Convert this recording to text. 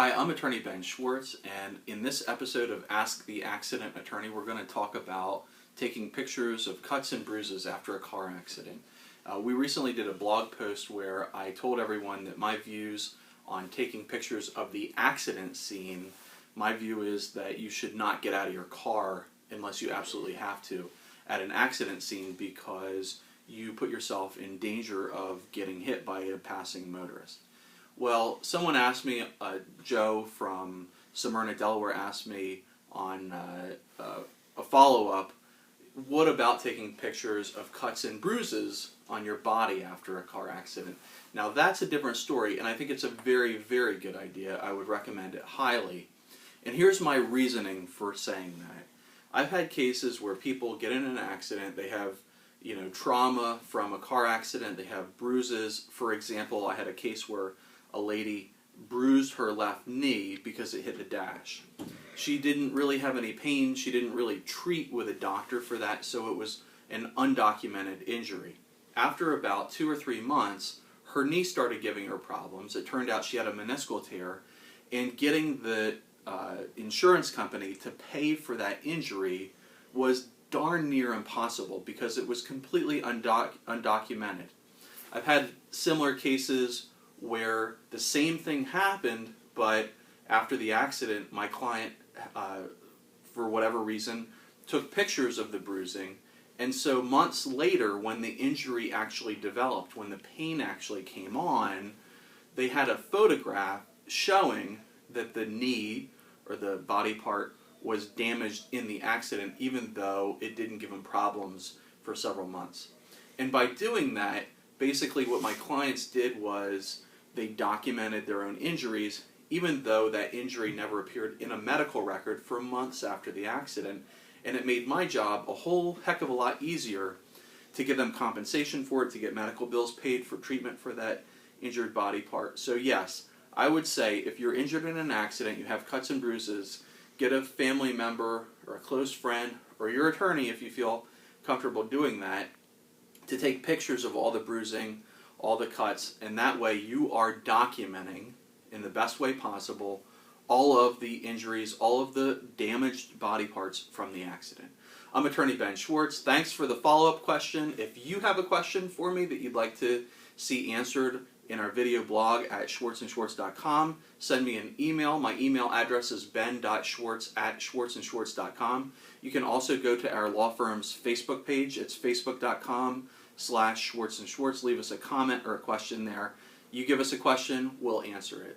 Hi, I'm attorney Ben Schwartz, and in this episode of Ask the Accident Attorney, we're going to talk about taking pictures of cuts and bruises after a car accident. We recently did a blog post where I told everyone that my views on taking pictures of the accident scene, my view is that you should not get out of your car unless you absolutely have to at an accident scene because you put yourself in danger of getting hit by a passing motorist. Well, someone asked me, Joe from Smyrna, Delaware, asked me on a follow-up, what about taking pictures of cuts and bruises on your body after a car accident? Now that's a different story, and I think it's a very, very good idea. I would recommend it highly. And here's my reasoning for saying that. I've had cases where people get in an accident, they have trauma from a car accident, they have bruises. For example, I had a case where a lady bruised her left knee because it hit the dash. She didn't really have any pain, she didn't really treat with a doctor for that, so it was an undocumented injury. After about 2 or 3 months, her knee started giving her problems. It turned out she had a meniscal tear, and getting the insurance company to pay for that injury was darn near impossible because it was completely undocumented. I've had similar cases where the same thing happened, but after the accident, my client, for whatever reason, took pictures of the bruising, and so months later, when the injury actually developed, when the pain actually came on, they had a photograph showing that the knee, or the body part, was damaged in the accident, even though it didn't give them problems for several months. And by doing that, basically what my clients did was they documented their own injuries, even though that injury never appeared in a medical record for months after the accident. And it made my job a whole heck of a lot easier to give them compensation for it, to get medical bills paid for treatment for that injured body part. So yes, I would say if you're injured in an accident, you have cuts and bruises, get a family member or a close friend or your attorney, if you feel comfortable doing that, to take pictures of all the bruising, all the cuts, and that way you are documenting in the best way possible all of the injuries, all of the damaged body parts from the accident. I'm attorney Ben Schwartz. Thanks for the follow-up question. If you have a question for me that you'd like to see answered in our video blog at schwartzandschwartz.com, send me an email. My email address is ben.schwartz@schwartzandschwartz.com. You can also go to our law firm's Facebook page. It's facebook.com/schwartzandschwartz. Leave us a comment or a question there. You give us a question, we'll answer it.